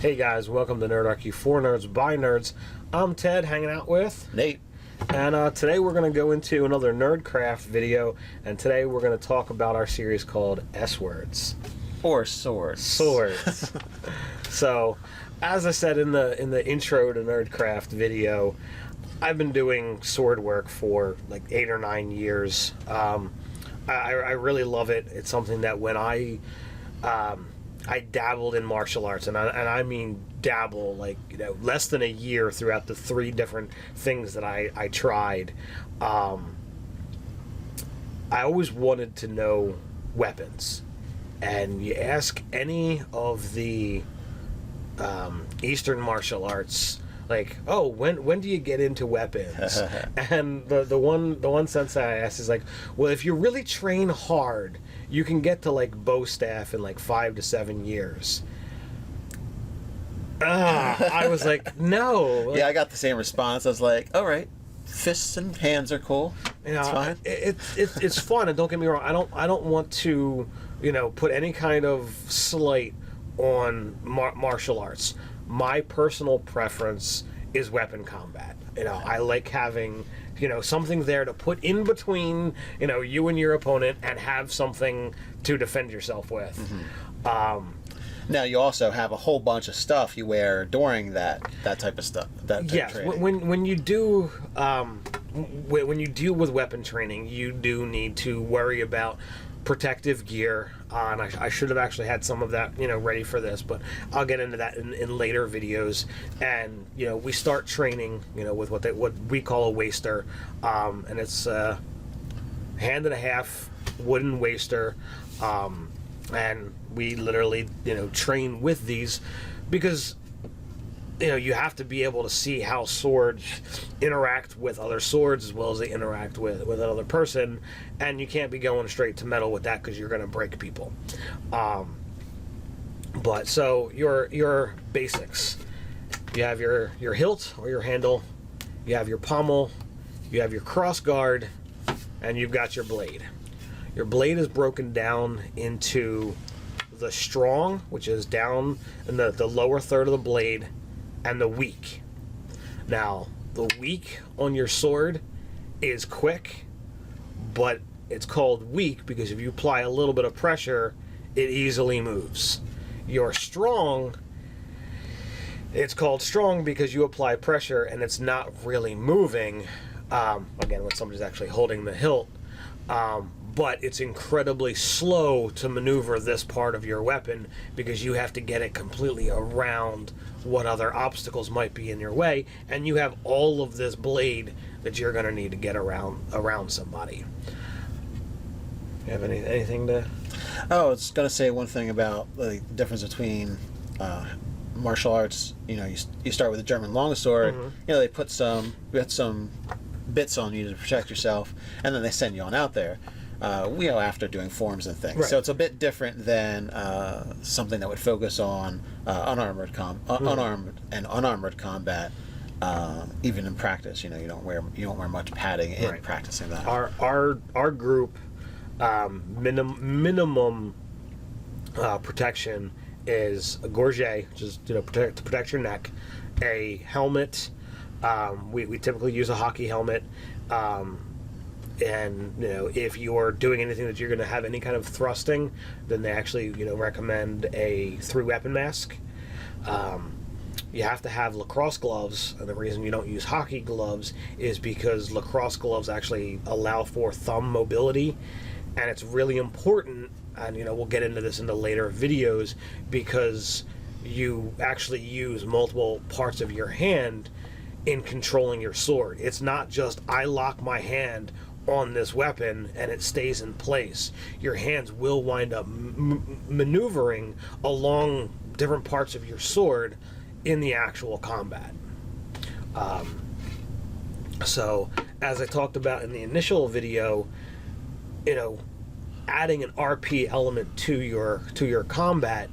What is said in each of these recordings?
Hey guys, welcome to Nerdarchy for Nerds by Nerds. I'm Ted, hanging out with Nate. And today we're going to go into another Nerdcraft video, and today we're going to talk about our series called S-Words. Or swords. Swords. So, as I said in the intro to Nerdcraft video, I've been doing sword work for like 8 or 9 years. I really love it. It's something that when I dabbled in martial arts, and I mean dabble, like, you know, less than a year throughout the 3 different things that I tried. I always wanted to know weapons, and you ask any of the Eastern martial arts, like, oh, when do you get into weapons? And the one sensei I asked is like, well, if you really train hard, you can get to like bow staff in like 5 to 7 years. I was like, no. Yeah, I got the same response. I was like, all right, fists and hands are cool. You know, it's fine. It's fun, and don't get me wrong. I don't want to, you know, put any kind of slight on martial arts. My personal preference is weapon combat. You know, I like having, you know, something there to put in between, you know, you and your opponent, and have something to defend yourself with. Mm-hmm. Now you also have a whole bunch of stuff you wear during that type of stuff. Yes, when you do when you deal with weapon training, you do need to worry about protective gear, and I should have actually had some of that, you know, ready for this, but I'll get into that in later videos. And, you know, we start training, you know, with what we call a waster, and it's a 1.5-hand wooden waster, and we literally, you know, train with these because, you know, you have to be able to see how swords interact with other swords as well as they interact with another person, and you can't be going straight to metal with that because you're going to break people. But so your basics, you have your hilt or your handle, you have your pommel, you have your cross guard, and you've got your blade. Your blade is broken down into the strong, which is down in the lower third of the blade, and the weak. Now, the weak on your sword is quick, but it's called weak because if you apply a little bit of pressure, it easily moves. Your strong, it's called strong because you apply pressure and it's not really moving, again, when somebody's actually holding the hilt, but it's incredibly slow to maneuver this part of your weapon because you have to get it completely around what other obstacles might be in your way, and you have all of this blade that you're going to need to get around somebody. You have anything to... Oh, I was going to say one thing about the difference between martial arts. You know, you start with a German longsword. Mm-hmm. You know, they put some bits on you to protect yourself, and then they send you on out there. You know, after doing forms and things. Right. So it's a bit different than something that would focus on unarmed and unarmored combat. Even in practice, you know, you don't wear much padding in right. practicing that. Our group minimum protection is a gorget, which is, you know, to protect your neck, a helmet. We typically use a hockey helmet. And, you know, if you're doing anything that you're going to have any kind of thrusting, then they actually, you know, recommend a 3-weapon mask. You have to have lacrosse gloves, and the reason you don't use hockey gloves is because lacrosse gloves actually allow for thumb mobility, and it's really important, and, you know, we'll get into this in the later videos, because you actually use multiple parts of your hand in controlling your sword. It's not just, I lock my hand on this weapon and it stays in place. Your hands will wind up maneuvering along different parts of your sword in the actual combat. So, as I talked about in the initial video, you know, adding an RP element to your combat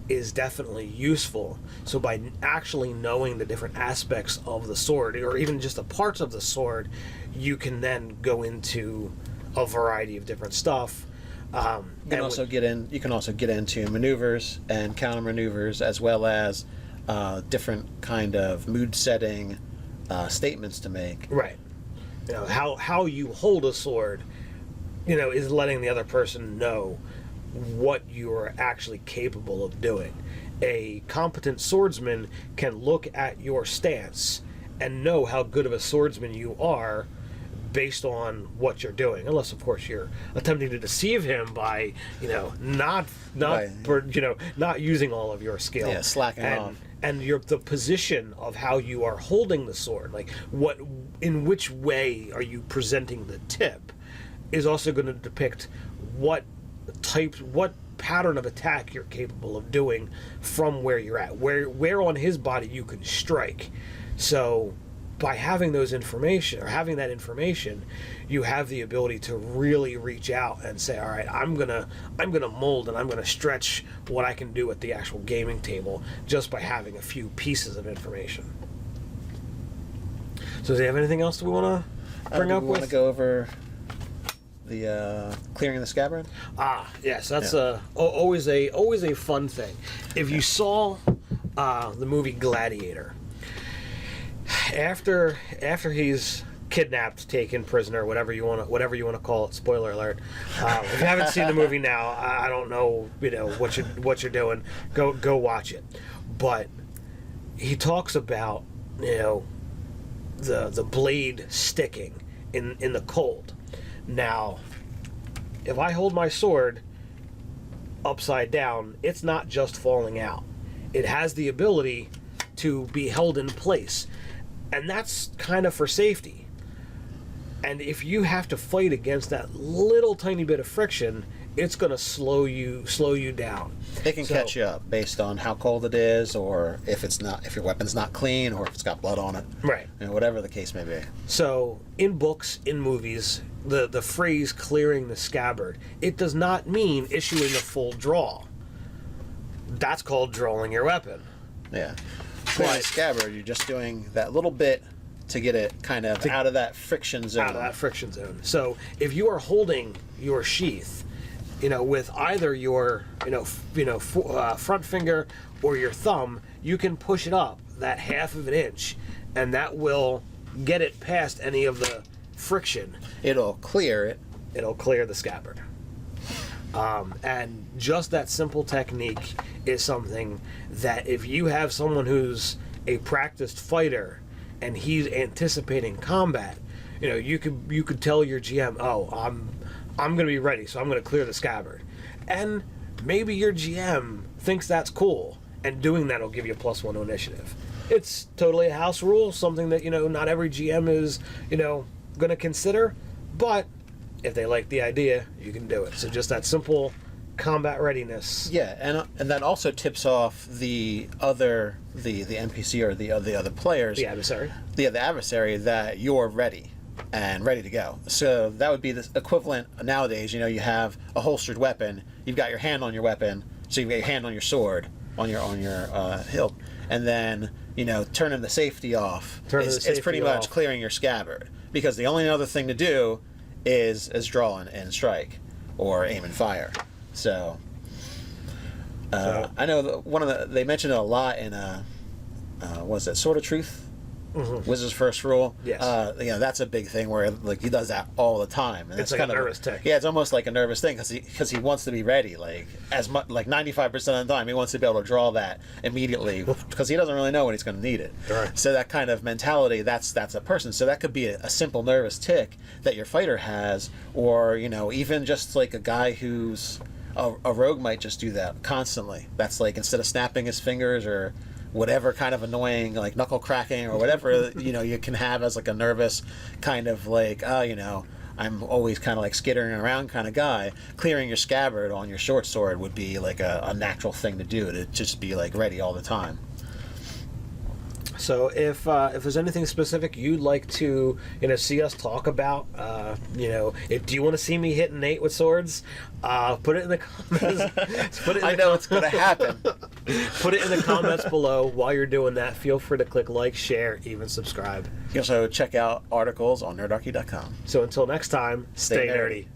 is definitely useful. So by actually knowing the different aspects of the sword, or even just the parts of the sword, you can then go into a variety of different stuff. You can also get into maneuvers and counter maneuvers, as well as different kind of mood setting statements to make. Right. You know, how you hold a sword, you know, is letting the other person know what you are actually capable of doing. A competent swordsman can look at your stance and know how good of a swordsman you are based on what you're doing, unless of course you're attempting to deceive him by, you know, not Right. you know, not using all of your skill. Yeah, slacking and, off. And the position of how you are holding the sword, like in which way are you presenting the tip, is also going to depict what pattern of attack you're capable of doing from where you're at, where on his body you can strike. So by having that information, you have the ability to really reach out and say, all right, I'm gonna mold and I'm gonna stretch what I can do at the actual gaming table just by having a few pieces of information. So do you have anything else that we want to bring up We with? want to go over the clearing the scabbard. Yes, that's always a fun thing. If you saw the movie Gladiator, after he's kidnapped, taken prisoner, whatever you want to call it. Spoiler alert. If you haven't seen the movie now, I don't know, you know what you're doing. Go watch it. But he talks about, you know, the blade sticking in the cold. Now, if I hold my sword upside down, it's not just falling out. It has the ability to be held in place. And that's kind of for safety. And if you have to fight against that little tiny bit of friction, it's going to slow you down. It can catch you up based on how cold it is, or if your weapon's not clean, or if it's got blood on it. Right. You know, whatever the case may be. So in books, in movies, the phrase clearing the scabbard, it does not mean issuing a full draw. That's called drawing your weapon. Yeah. Clearing the scabbard, you're just doing that little bit to get it kind of out of that friction zone. Out of that friction zone. So if you are holding your sheath, you know, with either your front finger or your thumb, you can push it up that half of an inch, and that will get it past any of the friction. It'll clear it. It'll clear the scabbard. And just that simple technique is something that if you have someone who's a practiced fighter and he's anticipating combat, you know, you could tell your GM, oh, I'm going to be ready, so I'm going to clear the scabbard. And maybe your GM thinks that's cool, and doing that will give you a +1 to initiative. It's totally a house rule, something that, you know, not every GM is, you know, going to consider, but if they like the idea, you can do it. So just that simple combat readiness. Yeah, and that also tips off the NPC or the other players. The adversary. The adversary that you're ready and ready to go. So that would be the equivalent nowadays. You know, you have a holstered weapon. You've got your hand on your weapon, so you've got your hand on your sword, on your hilt, and then, you know, turning the safety off. It's pretty much clearing your scabbard, because the only other thing to do is draw and strike, or aim and fire. So I know they mentioned it a lot in was it Sword of Truth? Mm-hmm. Wizard's First Rule. Yes. You know, that's a big thing where, like, he does that all the time, and it's like a nervous tick. Yeah, it's almost like a nervous thing, because he wants to be ready. Like, as much, like 95% of the time, he wants to be able to draw that immediately, because he doesn't really know when he's going to need it. Right. So that kind of mentality, that's a person. So that could be a simple nervous tick that your fighter has, or, you know, even just like a guy who's a rogue might just do that constantly. That's like, instead of snapping his fingers or whatever kind of annoying, like knuckle cracking or whatever, you know, you can have as like a nervous kind of like, you know, I'm always kind of like skittering around kind of guy. Clearing your scabbard on your short sword would be like a natural thing to do, to just be like ready all the time. So if there's anything specific you'd like to, you know, see us talk about, you know, do you want to see me hit Nate with swords? Put it in the comments. I know it's going to happen. Put it in the comments below. While you're doing that, feel free to click like, share, even subscribe. You can also check out articles on nerdarchy.com. So until next time, stay nerdy.